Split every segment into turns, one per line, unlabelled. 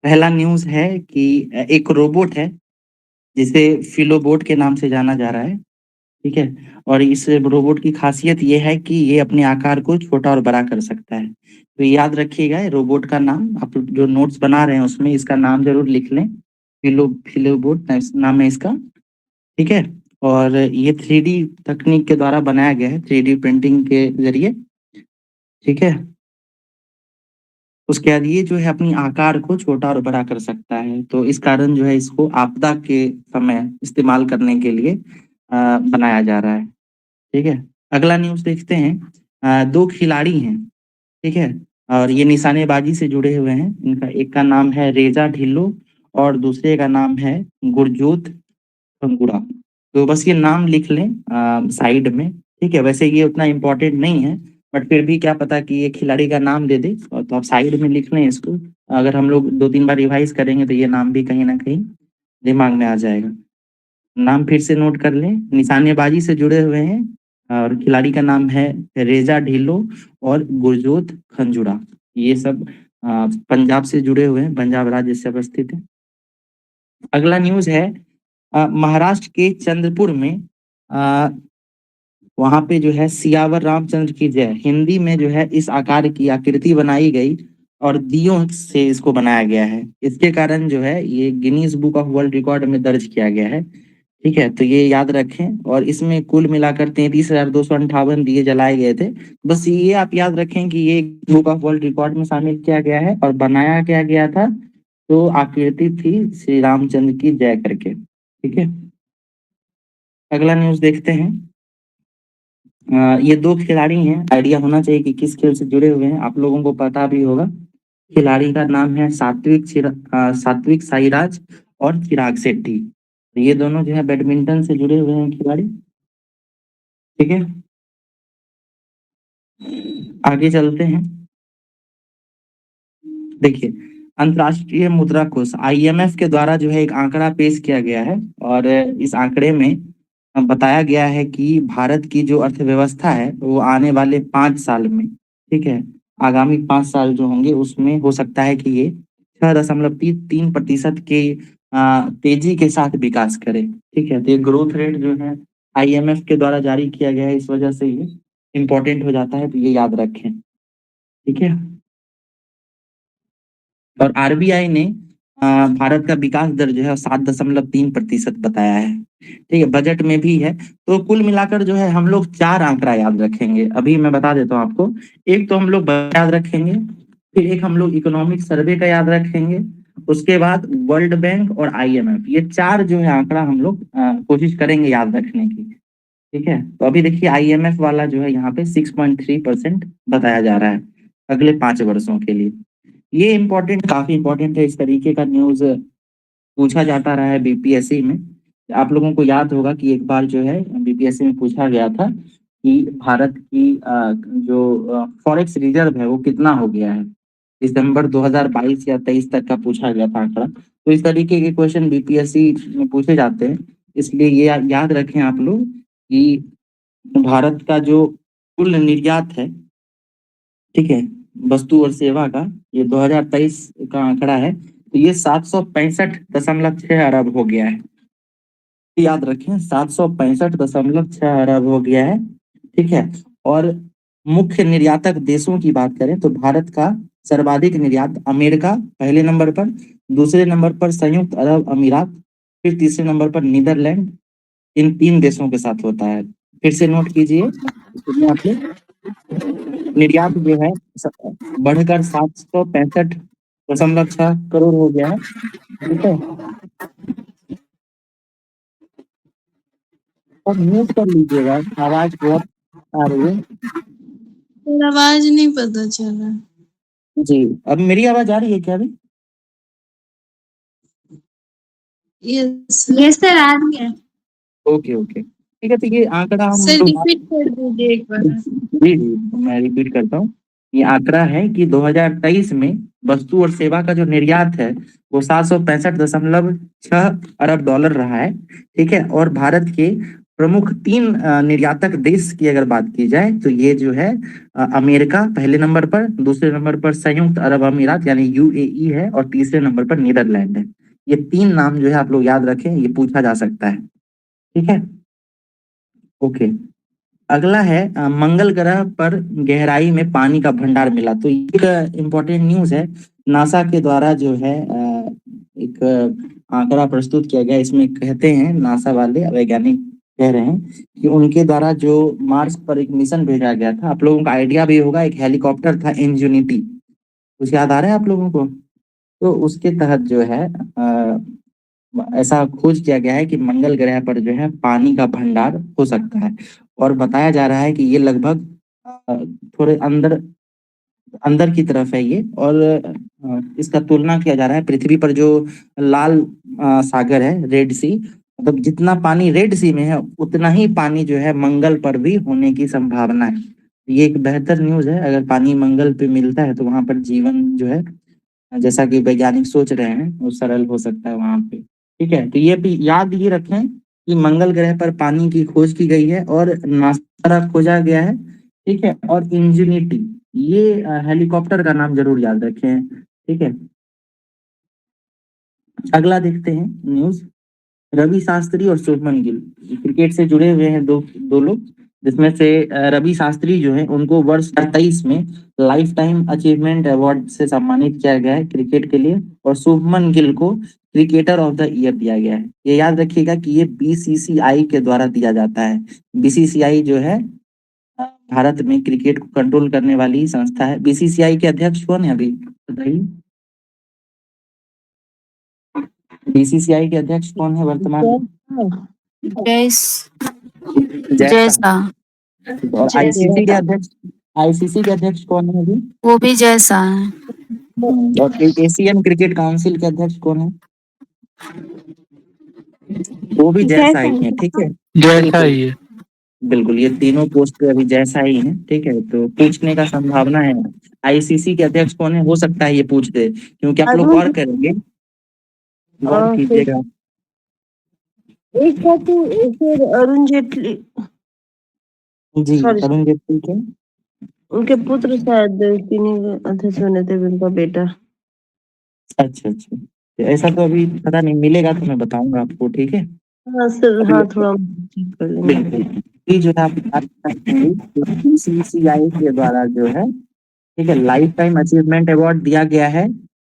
पहला न्यूज़ है कि एक रोबोट है, जिसे फिलोबोट के नाम से जाना जा रहा है, ठीक है? और इस रोबोट की ख़ासियत ये है कि ये अपने आकार को छोटा और बड़ा कर सकता है। तो याद रखिएगा ये रोबोट का नाम, आप जो नोट्स बना रहे हैं उसमें इसका नाम ज़रूर लिख लें। फिलोबोट नाम है इसका, ठीक है? और ये 3D तकनीक के द्वारा बनाया गया है, 3D प्रिंटिंग के ज़रिए, ठीक है? उसके बाद ये जो है अपनी आकार को छोटा और बड़ा कर सकता है, तो इस कारण जो है इसको आपदा के समय इस्तेमाल करने के लिए बनाया जा रहा है, ठीक है? अगला न्यूज़ देखते हैं। 2 खिलाड़ी हैं, ठीक है? और ये निशानेबाजी से जुड़े हुए हैं। इनका एक का नाम है रेज़ा ढिल्लों और दूसरे का नाम है गुरजोत पंगुड़ा। तो बस ये नाम लिख लें साइड में, ठीक है? वैसे ये उतना इम्पोर्टेंट नहीं है, बट फिर भी क्या पता कि ये खिलाड़ी का नाम दे दे और तो आप साइड में लिख लें इसको। अगर हम लोग 2-3 बार रिवाइज़ करेंगे तो ये नाम भी कहीं न कहीं दिमाग में आ जाएगा। नाम फिर से नोट कर लें, निशानेबाजी से जुड़े हुए हैं और खिलाड़ी का नाम है रेज़ा ढिल्लों और गुरजोत खंजुड़ा। ये सब पंजाब से जुड़े हुए हैं, पंजाब राज्य से अवस्थित है। अगला न्यूज़ है महाराष्ट्र के चंद्रपुर में अ, वहाँ पे जो है सियावर रामचंद्र की जय हिंदी में जो है इस आकार की आकृति बनाई गई और दियों से इसको बनाया गया है। इसके कारण जो है ये Guinness book of world record में दर्ज किया गया है। ठीक है? तो ये याद रखें और इसमें कुल मिलाकर 33,258 दिए जलाए गए थे। बस ये आप याद रखें कि ये बुक ऑफ वर्ल्ड रिकॉर्ड में शामिल किया गया है और बनाया क्या गया था, तो आकृति थी श्री रामचंद्र की जय करके। ठीक है? अगला न्यूज़ देखते हैं। ये 2 खिलाड़ी हैं, आइडिया होना चाहिए कि किस खेल से जुड़े हुए हैं, आप लोगों को पता भी होगा। खिलाड़ी का नाम है सात्विक साईराज और चिराग शेट्टी। तो ये दोनों जो है बैडमिंटन से जुड़े हुए हैं खिलाड़ी, ठीक है? आगे चलते हैं। देखिए, अंतर्राष्ट्रीय मुद्रा कोष आईएमएफ के द्वारा जो है एक आंकड़ा पेश किया गया है और इस आंकड़े में बताया गया है कि भारत की जो अर्थव्यवस्था है वो आने वाले 5 साल में, ठीक है? आगामी 5 साल जो होंगे उसमें हो सकता है कि ये 6.3% के तेजी के साथ विकास करे, ठीक है? तो ये ग्रोथ रेट जो है आईएमएफ के द्वारा जारी किया गया है, इस वजह से ये इम्पोर्टेंट हो जाता है, तो ये याद रखें, ठीक है? और आरबीआई ने भारत का विकास दर जो है 7.3% बताया है, ठीक है? बजट में भी है, तो कुल मिलाकर जो है हम लोग 4 आंकड़ा याद रखेंगे। अभी मैं बता देता हूँ आपको, एक तो हम लोग बजट याद रखेंगे, फिर एक हम लोग इकोनॉमिक सर्वे का याद रखेंगे, उसके बाद वर्ल्ड बैंक और आईएमएफ, ये 4 जो है आंकड़ा हम लोग कोशिश करेंगे याद रखने की, ठीक है? तो अभी देखिए आईएमएफ वाला जो है यहाँ पे 6.3% बताया जा रहा है, अगले 5 वर्षों के लिए। ये इम्पोर्टेंट काफ़ी इम्पोर्टेंट है, इस तरीके का न्यूज़ पूछा जाता रहा है बीपीएससी में। आप लोगों को याद होगा कि एक बार जो है बीपीएससी में पूछा गया था कि भारत की जो फॉरेक्स रिजर्व है वो कितना हो गया है? दिसंबर 2022 या 23 तक का पूछा गया था आंकड़ा। तो इस तरीके के क्वेश्चन बीपीएससी में पूछे जाते हैं, इसलिए ये याद रखें आप लोग कि भारत का जो कुल निर्यात है, ठीक है, वस्तु और सेवा का, ये 2023 का आंकड़ा है, तो ये 765.6 अरब हो गया है। याद रखें 765.6 अरब हो गया है, ठीक है? और मुख्य निर्यातक देशों की बात करें तो भारत का सर्वाधिक निर्यात अमेरिका पहले नंबर पर, दूसरे नंबर पर संयुक्त अरब अमीरात, फिर तीसरे नंबर पर नीदरलैंड, इन 3 देशों के साथ होता है। फिर से नोट कीजिए, इसमें आपके निर्यात जो है बढ़कर 765.6 करोड़ हो गया है, ठीक है? और म्यूट कर लीजिएगा, आवाज बहुत आ रही है।
पर आवाज नहीं पता चला।
जी, अब मेरी आवाज आ रही है क्या अभी?
यस यस सर आ रही है।
ओके ओके, ठीक है। तो ये आंकड़ा हम
सर
लोग
रिपीट कर दीजिए एक बार।
जी जी मैं रिपीट करता हूँ। ये आंकड़ा है कि 2023 में वस्तु और सेवा का जो निर्यात है वो 765.6 अरब डॉलर रहा है, ठीक है? और भारत के प्रमुख 3 निर्यातक देश की अगर बात की जाए तो ये जो है अमेरिका पहले नंबर पर, दूसरे नंबर पर संयुक्त अरब अमीरात यानी यूएई है, और तीसरे नंबर पर नीदरलैंड है। ये 3 नाम जो है आप लोग याद रखें, ये पूछा जा सकता है। ठीक है, ओके। अगला है मंगल ग्रह पर गहराई में पानी का भंडार मिला। तो एक इम्पोर्टेंट न्यूज है, नासा के द्वारा जो है एक आंकड़ा प्रस्तुत किया गया। इसमें कहते हैं नासा वाले वैज्ञानिक कह रहे हैं कि उनके द्वारा जो मार्स पर एक मिशन भेजा गया था, आप लोगों का आइडिया भी होगा, एक हेलीकॉप्टर था इंजनिटी, कुछ याद आ रहा है आप लोगों को? तो उसके तहत जो है ऐसा खोज किया गया है कि मंगल ग्रह पर जो है पानी का भंडार हो सकता है, और बताया जा रहा है कि ये लगभग थोड़े अंदर अंदर की तरफ है ये, और इसका तुलना किया जा रहा है पृथ्वी पर जो लाल सागर है, रेड सी, मतलब जितना पानी रेड सी में है उतना ही पानी जो है मंगल पर भी होने की संभावना है। ये एक बेहतर न्यूज है, अगर पानी मंगल पे मिलता है तो वहां पर जीवन जो है, जैसा कि वैज्ञानिक सोच रहे हैं, वो सरल हो सकता है वहां पे। ठीक है, तो ये भी याद ये रखें कि मंगल ग्रह पर पानी की खोज की गई है और नासा द्वारा खोजा गया है। ठीक है, और इंजनिटी, ये हेलीकॉप्टर का नाम जरूर याद रखें। ठीक है, अगला देखते हैं न्यूज। रवि शास्त्री और शुभमन गिल क्रिकेट से जुड़े हुए हैं, दो दो लोग, जिसमें से रवि शास्त्री जो है उनको वर्ष 2023 में लाइफ टाइम अचीवमेंट अवार्ड से सम्मानित किया गया है क्रिकेट के लिए, और शुभमन गिल को क्रिकेटर ऑफ द ईयर दिया गया है। ये याद रखिएगा कि ये बीसीसीआई के द्वारा दिया जाता है। बीसीसीआई जो है भारत में क्रिकेट को कंट्रोल करने वाली संस्था है। बीसीसीआई के अध्यक्ष कौन है अभी बताइए? बीसीसीआई के अध्यक्ष कौन है वर्तमान में?
जैसा
और आईसीसी के अध्यक्ष, आईसीसी के अध्यक्ष कौन है अभी?
वो भी जैसा है।
और एशियन क्रिकेट काउंसिल के अध्यक्ष कौन है? वो भी जैसा ही है। ठीक है,
जैसा ही है।
बिल्कुल, ये तीनों पोस्ट पे अभी जैसा ही है। ठीक है, तो पूछने का संभावना है आईसीसी के अध्यक्ष कौन है, हो सकता है ये पूछ दे, क्योंकि आप लोग गौर करेंगे, गौर कीजिएगा।
एक था तो फिर अरुण जेटली
जी,
Sorry.
अरुण जेटली के
उनके पुत्र शायद किन्हीं अध्यक्ष बने थे, उनका बेटा।
अच्छा अच्छा, तो ऐसा तो अभी पता नहीं, मिलेगा तो मैं बताऊंगा आपको। ठीक है,
हाँ सर, हाँ थोड़ा चेक कर लेंगे।
बिल्कुल। ये जो है आप बीसीसीआई के द्वारा जो है, ठीक है, लाइफ टाइम अचीवमेंट अवार्ड दिया गया है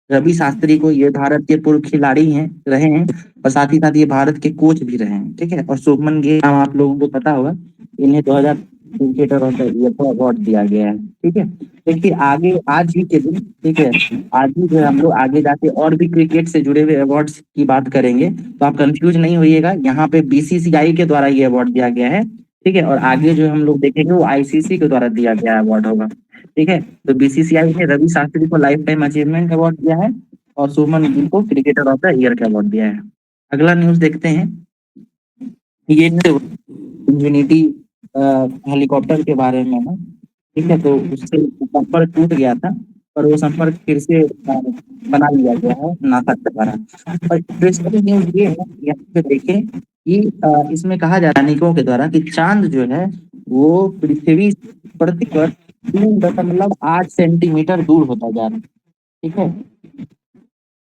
रवि शास्त्री को। ये भारत के पूर्व खिलाड़ी हैं, रहे हैं, और साथ ही साथ ये भारत के कोच भी रहे हैं। ठीक है, और शुभमन गिल नाम आप लोगों को पता होगा, इन्हें 2000 क्रिकेटर ऑफ द ईयर का अवार्ड दिया गया है। ठीक है, देखिए आगे आज ही के दिन, ठीक है, आज ही जो है हम लोग आगे जाके और भी क्रिकेट से जुड़े हुए अवार्ड्स की बात करेंगे, तो आप कंफ्यूज नहीं होइएगा। यहाँ पे बीसीसीआई के द्वारा ये अवार्ड दिया गया है। ठीक है, और आगे जो हम लोग देखेंगे वो आईसीसी के द्वारा दिया गया अवार्ड होगा। ठीक है, तो बीसीसीआई ने रवि शास्त्री को लाइफ टाइम अचीवमेंट अवार्ड दिया है, और शुभमन गिल को क्रिकेटर ऑफ द ईयर का अवार्ड दिया है। अगला न्यूज देखते हैं, ये इंजनिटी हेलीकॉप्टर के बारे में है। ठीक है, तो उससे संपर्क टूट गया था, पर वो संपर्क फिर से बना लिया गया है नासा के द्वारा। और इंटरेस्टिंग न्यूज ये है, यहाँ पे देखें कि इसमें कहा जा रहा है वैज्ञानिकों के द्वारा कि चांद जो है वो पृथ्वी प्रति वर्ष 3.8 सेंटीमीटर दूर होता जा रहा है। ठीक है,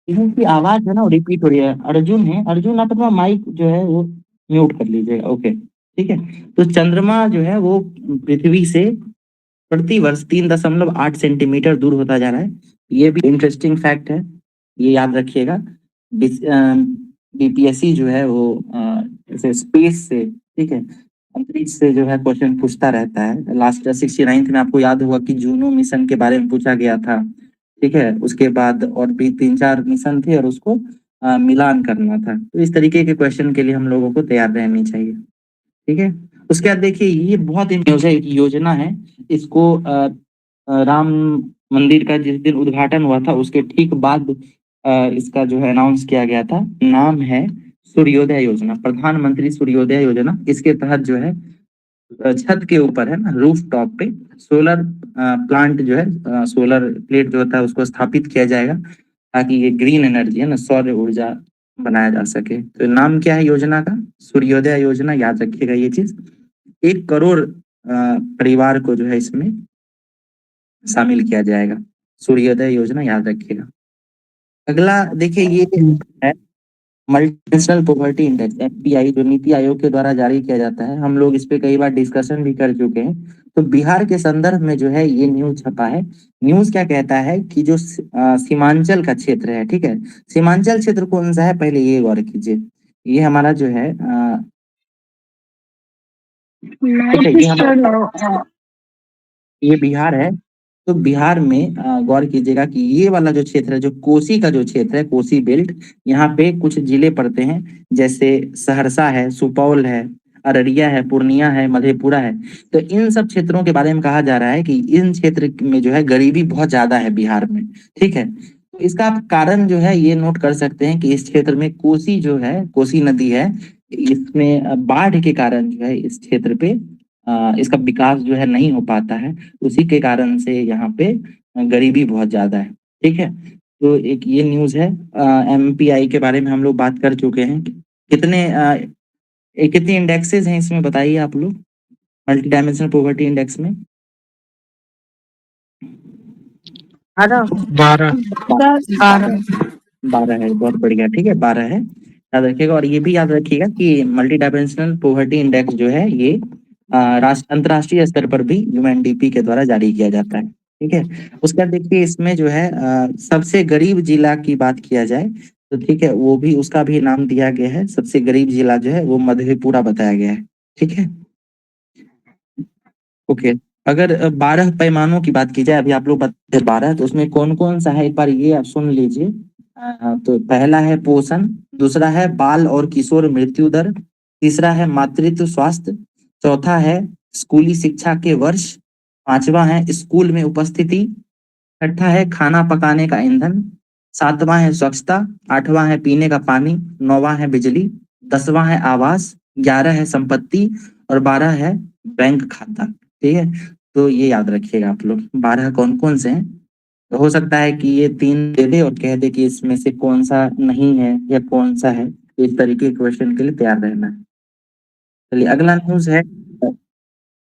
इनकी आवाज है ना रिपीट हो रही है। अर्जुन है, अर्जुन आप अपना माइक जो है वो म्यूट कर लीजिएगा। ओके, ठीक है, तो चंद्रमा जो है वो पृथ्वी से प्रति वर्ष 3.8 सेंटीमीटर दूर होता जा रहा है। ये भी इंटरेस्टिंग फैक्ट है, ये याद रखिएगा। बीपीएससी जो है वो जैसे स्पेस से, ठीक है, अंतरिक्ष से जो है क्वेश्चन पूछता रहता है। लास्ट 69th में आपको याद होगा कि जूनो मिशन के बारे में पूछा गया था। ठीक है, उसके बाद और भी 3-4 मिशन थे और उसको मिलान करना था। तो इस तरीके के क्वेश्चन के लिए हम लोगों को तैयार रहनी चाहिए। ठीक है, उसके बाद देखिए ये बहुत योजना है, इसको राम मंदिर का जिस दिन उद्घाटन हुआ था उसके ठीक बाद इसका जो है अनाउंस किया गया था। नाम है सूर्योदय योजना, प्रधानमंत्री सूर्योदय योजना। इसके तहत जो है छत के ऊपर है ना, रूफ टॉप पे सोलर प्लांट जो है, सोलर प्लेट जो होता है उसको स्थापित किया जाएगा, ताकि ये ग्रीन एनर्जी है ना, सौर ऊर्जा बनाया जा सके। तो नाम क्या है योजना का? सूर्योदय योजना, याद रखिएगा ये चीज। 1 करोड़ परिवार को जो है इसमें शामिल किया जाएगा। सूर्योदय योजना याद रखिएगा। अगला देखिए, ये है मल्टीनेशनल पॉवर्टी इंडेक्स, एमपीआई, जो नीति आयोग के द्वारा जारी किया जाता है। हम लोग इस पे कई बार डिस्कशन भी कर चुके हैं। तो बिहार के संदर्भ में जो है ये न्यूज छपा है। न्यूज क्या कहता है कि जो सीमांचल का क्षेत्र है, ठीक है, सीमांचल क्षेत्र कौन सा है पहले ये गौर कीजिए। ये हमारा जो है ठीक है, ये बिहार है। तो बिहार में गौर कीजिएगा कि ये वाला जो क्षेत्र है, जो कोसी का जो क्षेत्र है, कोसी बेल्ट, यहाँ पे कुछ जिले पड़ते हैं, जैसे सहरसा है, सुपौल है, अररिया है, पूर्णिया है, मधेपुरा है। तो इन सब क्षेत्रों के बारे में कहा जा रहा है कि इन क्षेत्र में जो है गरीबी बहुत ज्यादा है बिहार में। ठीक है, तो इसका आप कारण जो है ये नोट कर सकते हैं कि इस क्षेत्र में कोसी जो है, कोसी नदी है, इसमें बाढ़ के कारण जो है इस क्षेत्र पे इसका विकास जो है नहीं हो पाता है। उसी के कारण से यहाँ पे गरीबी बहुत ज्यादा है। ठीक है, तो एक ये न्यूज है। एमपीआई के बारे में हम लोग बात कर चुके हैं। कितने इंडेक्सेस हैं इसमें बताइए आप लोग, मल्टी डायमेंशनल पॉवर्टी इंडेक्स में?
12
12 है, बहुत बढ़िया। ठीक है, 12 है, याद रखिएगा। और ये भी याद रखिएगा कि मल्टी डायमेंशनल पॉवर्टी इंडेक्स जो है ये अंतर्राष्ट्रीय स्तर पर भी यूएनडीपी के द्वारा जारी किया जाता है। ठीक है, उसके बाद देखिए इसमें जो है सबसे गरीब जिला की बात किया जाए तो ठीक है, वो भी उसका भी नाम दिया गया है। सबसे गरीब जिला जो है वो मधेपुरा बताया गया है। ठीक है, ओके। अगर 12 पैमानों की बात की जाए, अभी आप लोग बताते 12, तो उसमें कौन कौन सा है एक बार ये आप सुन लीजिए। तो पहला है पोषण, दूसरा है बाल और किशोर मृत्यु दर, तीसरा है मातृत्व स्वास्थ्य, चौथा है स्कूली शिक्षा के वर्ष, पांचवा है स्कूल में उपस्थिति, छठा है खाना पकाने का ईंधन, सातवां है स्वच्छता, आठवां है पीने का पानी, नौवां है बिजली, 10वां है आवास, 11 है संपत्ति और 12 है बैंक खाता। ठीक है, तो ये याद रखिएगा आप लोग 12 कौन कौन से हैं। तो हो सकता है कि ये 3 दे दे और कह दे कि इसमें से कौन सा नहीं है या कौन सा है। तो इस तरीके के क्वेश्चन के लिए तैयार रहना है। चलिए अगला न्यूज है।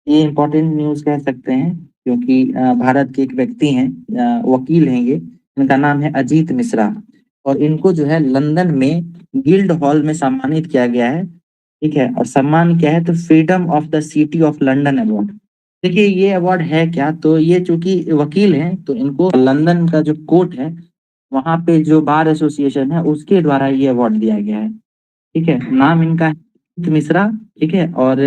ये इम्पोर्टेंट न्यूज कह सकते हैं क्योंकि भारत के एक व्यक्ति हैं, वकील हैं ये, इनका नाम है अजीत मिश्रा। और इनको जो है लंदन में गिल्ड हॉल में सम्मानित किया गया है। ठीक है, और सम्मान क्या है? तो freedom of the city of London award. देखिए ये अवार्ड है क्या, तो ये चूंकि वकील हैं तो इनको लंदन का जो कोर्ट है वहां पे जो बार एसोसिएशन है उसके द्वारा ये अवार्ड दिया गया है। ठीक है, नाम इनका है अजीत मिश्रा। ठीक है, और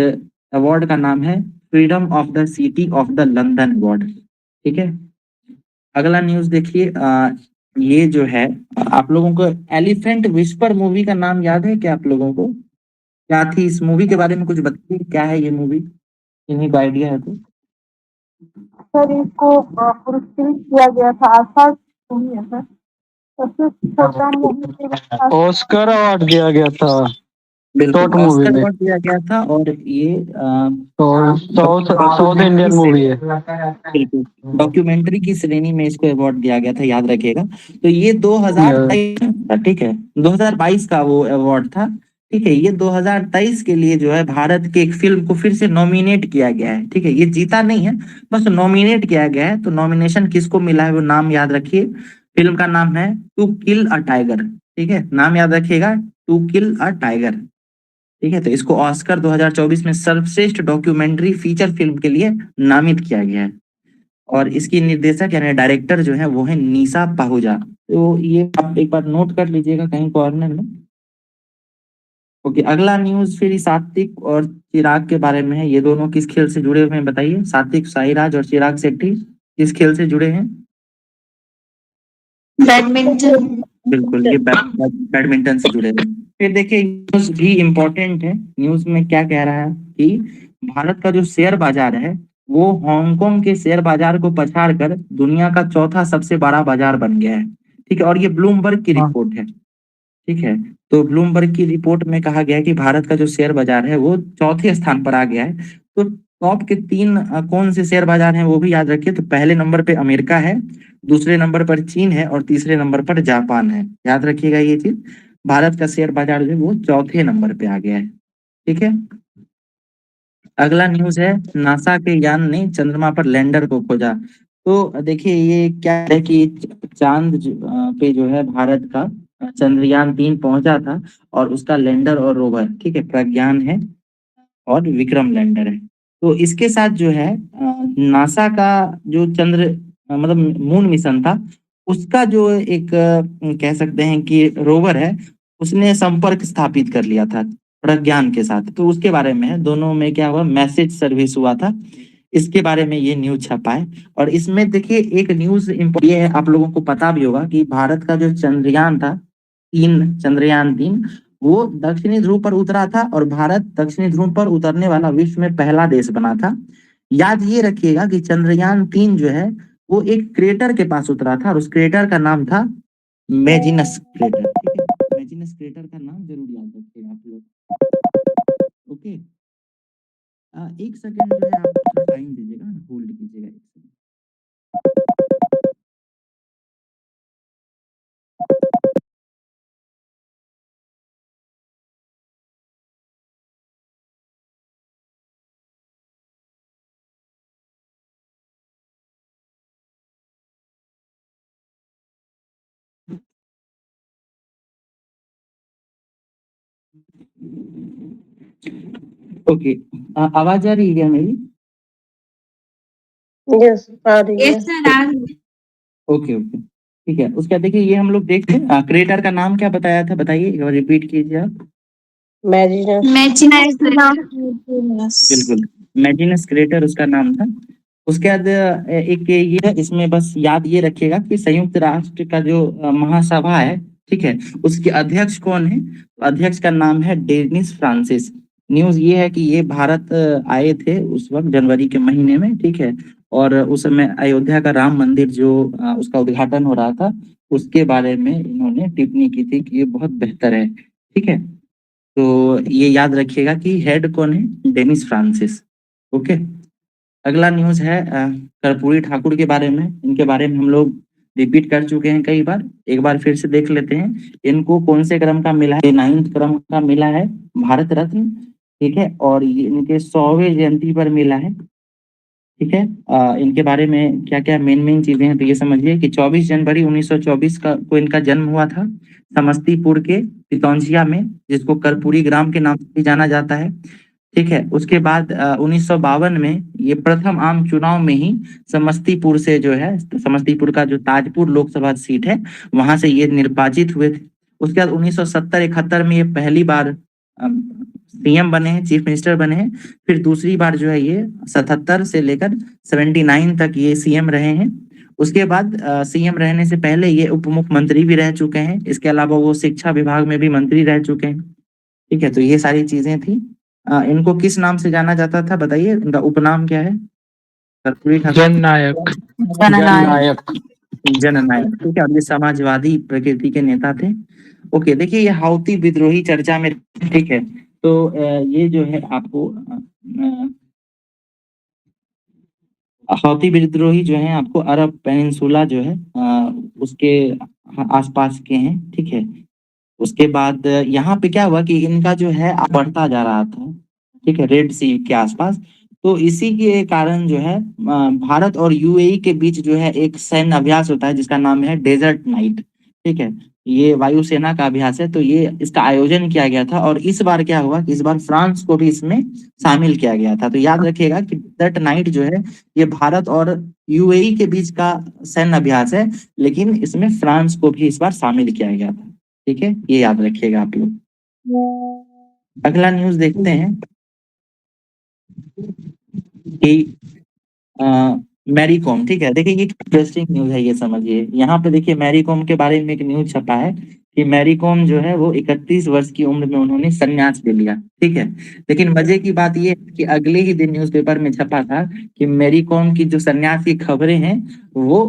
अवार्ड का नाम है freedom of the city of the London award. ठीक है, अगला न्यूज देखिए। ये जो है आप लोगों को एलिफेंट विस्पर मूवी का नाम याद है क्या? आप लोगों को क्या थी इस मूवी के बारे में कुछ बताइए, क्या है ये मूवी, इन्हीं को आइडिया है तो?
सर इसको पुरस्कृत किया गया था आसपास मूवी है सर, सबसे छोटा मूवी के लिए ऑस्कर अवार्ड दिया गया था।
बिल्कुल,
शॉर्ट मूवी
ऑस्कर
में
अवार्ड दिया गया था। और ये
साउथ इंडियन मूवी है।
बिल्कुल डॉक्यूमेंट्री की श्रेणी में इसको अवार्ड दिया गया था, याद रखिएगा। तो ये 2023, ठीक है, 2022 का वो अवार्ड था। ठीक है, ये 2023 के लिए जो है भारत के एक फिल्म को फिर से नॉमिनेट किया गया है। ठीक है, ये जीता नहीं है, बस नॉमिनेट किया गया है। तो नॉमिनेशन किसको मिला है वो नाम याद रखिए। फिल्म का नाम है टू किल अ टाइगर। ठीक है, नाम याद रखिएगा, टू किल अ टाइगर। ठीक है, तो इसको ऑस्कर 2024 में सर्वश्रेष्ठ डॉक्यूमेंट्री फीचर फिल्म के लिए नामित किया गया है। और इसकी निर्देशक यानी डायरेक्टर जो है वो है निशा पाहुजा। तो ये आप एक बार नोट कर लीजिएगा कहीं कॉर्नर में। ओके, अगला न्यूज फिर सात्विक और चिराग के बारे में है। ये दोनों किस खेल से जुड़े हुए हैं बताइए? सात्विक साईराज और चिराग शेट्टी किस खेल से जुड़े हैं?
बैडमिंटन।
बिल्कुल, ये बैडमिंटन से जुड़े हैं। फिर देखिए न्यूज भी इम्पोर्टेंट है। न्यूज में क्या कह रहा है कि भारत का जो शेयर बाजार है वो हांगकांग के शेयर बाजार को पछाड़ कर दुनिया का चौथा सबसे बड़ा बाजार बन गया है। ठीक है, और ये ब्लूमबर्ग की रिपोर्ट है। ठीक है, तो ब्लूमबर्ग की रिपोर्ट में कहा गया है कि भारत का जो शेयर बाजार है वो चौथे स्थान पर आ गया है। तो टॉप के 3 कौन से शेयर बाजार हैं वो भी याद रखिए। तो पहले नंबर पे अमेरिका है, दूसरे नंबर पर चीन है और तीसरे नंबर पर जापान है। याद रखिएगा ये चीज। भारत का शेयर बाजार जो है वो चौथे नंबर पे आ गया है। ठीक है, अगला न्यूज है, नासा के यान ने चंद्रमा पर लैंडर को खोजा। तो देखिए ये क्या है कि चांद पे जो है भारत का चंद्रयान 3 पहुंचा था, और उसका लैंडर और रोवर, ठीक है, प्रज्ञान है और विक्रम लैंडर है। तो इसके साथ जो है नासा का जो चंद्र मतलब मून मिशन था, उसका जो एक कह सकते हैं कि रोवर है, उसने संपर्क स्थापित कर लिया था प्रज्ञान के साथ। तो उसके बारे में है, दोनों में क्या हुआ, मैसेज सर्विस हुआ था, इसके बारे में ये न्यूज छपा है। और इसमें देखिए एक न्यूज ये है, आप लोगों को पता भी होगा कि भारत का जो चंद्रयान 3 वो दक्षिणी ध्रुव पर उतरा था, और भारत दक्षिणी ध्रुव पर उतरने वाला विश्व में पहला देश बना था। याद ये रखिएगा कि चंद्रयान 3 जो है वो एक क्रेटर के पास उतरा था, और उस क्रेटर का नाम था मेजिनस क्रेटर। ठीक है, मेजिनस क्रेटर का नाम जरूर याद रखिएगा आप लोग। ओके, एक सेकंड जो है आप टाइम दीजिएगा, होल्ड कीजिएगा एक सेकंड। ओके, आवाज आ रही है क्या मेरी?
यस आ रही है।
यस सर, आ रही है।
ओके ओके, ठीक है। उसका देखिए ये हम लोग देखते हैं, क्रिएटर का नाम क्या बताया था, बताइए एक बार रिपीट कीजिए आप।
मैजिनस
बिल्कुल, मैजिनस क्रिएटर उसका नाम था। उसके बाद एक ये है, इसमें बस याद ये रखिएगा कि संयुक्त राष्ट्र का जो महासभा है, ठीक है, उसके अध्यक्ष कौन है? अध्यक्ष का नाम है डेनिस फ्रांसिस। न्यूज ये है कि ये भारत आए थे उस वक्त जनवरी के महीने में, ठीक है, और उस समय अयोध्या का राम मंदिर जो उसका उद्घाटन हो रहा था, उसके बारे में इन्होंने टिप्पणी की थी कि ये बहुत बेहतर है। ठीक है, तो ये याद रखिएगा कि हेड कौन है, डेनिस फ्रांसिस। ओके, अगला न्यूज है कर्पूरी ठाकुर के बारे में। इनके बारे में हम लोग रिपीट कर चुके हैं कई बार, एक बार फिर से देख लेते हैं। इनको कौन से क्रम का मिला है? 9th क्रम का मिला है भारत रत्न। ठीक है, और ये इनके 100वें जयंती पर मिला है। ठीक है, इनके बारे में क्या क्या मेन मेन चीजें हैं, तो ये समझिए कि 24 जनवरी 1924 का को इनका जन्म हुआ था, समस्तीपुर के पितौंजिया में, जिसको कर्पूरी ग्राम के नाम से भी जाना जाता है। ठीक है, उसके बाद 1952 में ये प्रथम आम चुनाव में ही समस्तीपुर से जो है, समस्तीपुर का जो ताजपुर लोकसभा सीट है, वहां से ये निर्वाचित हुए थे। उसके बाद 1970-71 में ये पहली बार सीएम बने हैं, चीफ मिनिस्टर बने हैं। फिर दूसरी बार जो है ये 77 से लेकर 79 तक ये सीएम रहे हैं। उसके बाद सीएम रहने से पहले ये उप मुख्यमंत्री भी रह चुके हैं। इसके अलावा वो शिक्षा विभाग में भी मंत्री रह चुके हैं। ठीक है, तो ये सारी चीजें थी। इनको किस नाम से जाना जाता था, बताइए, इनका उपनाम क्या है? कर्पूरी ठाकुर
जननायक।
जननायक। ठीक है, और ये समाजवादी प्रकृति के नेता थे। ओके, देखिए ये हाउती विद्रोही चर्चा में, ठीक है, तो ये जो है आपको हाउती विद्रोही जो है आपको अरब पेनिनसुला जो है उसके आसपास के हैं। ठीक है, उसके बाद यहाँ पे क्या हुआ कि इनका जो है बढ़ता जा रहा था, ठीक है, रेड सी के आसपास। तो इसी के कारण जो है भारत और यूएई के बीच जो है एक सैन्य अभ्यास होता है, जिसका नाम है डेजर्ट नाइट। ठीक है, ये वायुसेना का अभ्यास है, तो ये इसका आयोजन किया गया था। और इस बार क्या हुआ कि इस बार फ्रांस को भी इसमें शामिल किया गया था। तो याद रखिएगा कि डेजर्ट नाइट जो है ये भारत और यूएई के बीच का सैन्य अभ्यास है, लेकिन इसमें फ्रांस को भी इस बार शामिल किया गया था। ठीक है, ये याद रखिएगा आप लोग। अगला न्यूज देखते हैं कि मैरी कॉम। ठीक है, देखिए ये इंटरेस्टिंग न्यूज है, ये समझिए। यहाँ पे देखिए मैरी कॉम के बारे में एक न्यूज छपा है कि मैरी कॉम जो है वो 31 वर्ष की उम्र में उन्होंने संन्यास ले लिया। ठीक है, लेकिन मजे की बात ये है कि अगले ही दिन न्यूज़पेपर में छपा था कि मैरी कॉम की जो संन्यास की खबरें हैं वो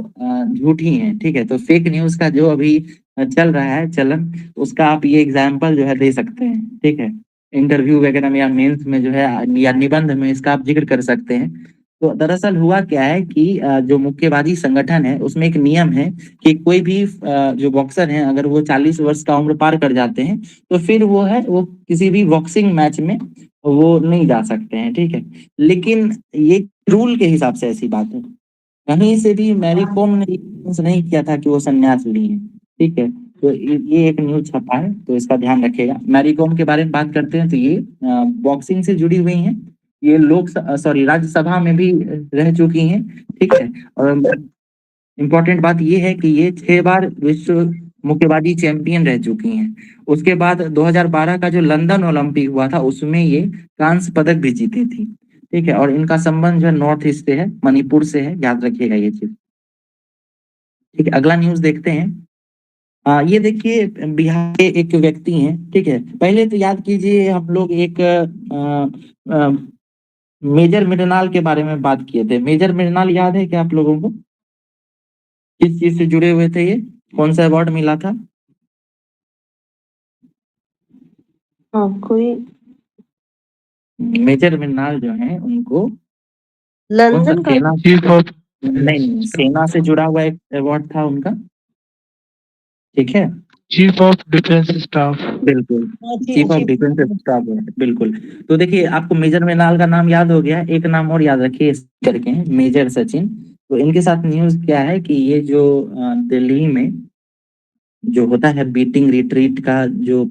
झूठी हैं। ठीक है, तो फेक न्यूज का जो अभी चल रहा है चलन, उसका आप ये एग्जाम्पल जो है दे सकते हैं। ठीक है, इंटरव्यू वगैरह में या मेंस में जो है या निबंध में इसका आप जिक्र कर सकते हैं। तो दरअसल हुआ क्या है कि जो मुक्केबाजी संगठन है उसमें एक नियम है कि कोई भी जो बॉक्सर हैं अगर वो 40 वर्ष का उम्र पार कर जाते हैं तो फिर वो किसी भी बॉक्सिंग मैच में वो नहीं जा सकते हैं, ठीक है। लेकिन ये रूल के हिसाब से ऐसी बात है, कहीं से भी मैरी कॉम ने announce नहीं किया था कि वो संन्यास ली है, ठीक है। तो ये एक न्यूज छपा है, तो इसका ध्यान रखिएगा। मैरी कॉम के बारे में बात करते हैं तो ये बॉक्सिंग से जुड़ी हुई हैं, ये राज्यसभा में भी रह चुकी हैं, ठीक है। और इम्पोर्टेंट बात ये है कि ये 6 बार विश्व मुक्केबाजी चैंपियन रह चुकी हैं। उसके बाद 2012 का जो लंदन ओलंपिक हुआ था उसमें ये कांस्य पदक भी जीती थी, ठीक है। और इनका संबंध जो है नॉर्थ ईस्ट से है, मणिपुर से है, याद रखिएगा ये चीज, ठीक है। अगला न्यूज देखते हैं। ये देखिए बिहार के एक व्यक्ति हैं, ठीक है। पहले तो याद कीजिए हम लोग एक मेजर मृणाल के बारे में बात किए थे। मेजर मृणाल याद है क्या आप लोगों को? किस चीज से जुड़े हुए थे ये? कौन सा अवार्ड मिला था?
कोई
मेजर मृणाल जो है उनको
लंदन का
सेना नहीं, सेना से जुड़ा हुआ एक अवार्ड था उनका, ठीक है।
Chief of defence staff.
बिल्कुल, चीफ ऑफ डिफेंस स्टाफ, बिल्कुल। तो देखिए आपको मेजर मृणाल का नाम याद हो गया, एक नाम और याद रखिए इस करके हैं, मेजर सचिन। तो इनके साथ न्यूज क्या है कि ये जो दिल्ली में जो होता है बीटिंग रिट्रीट का जो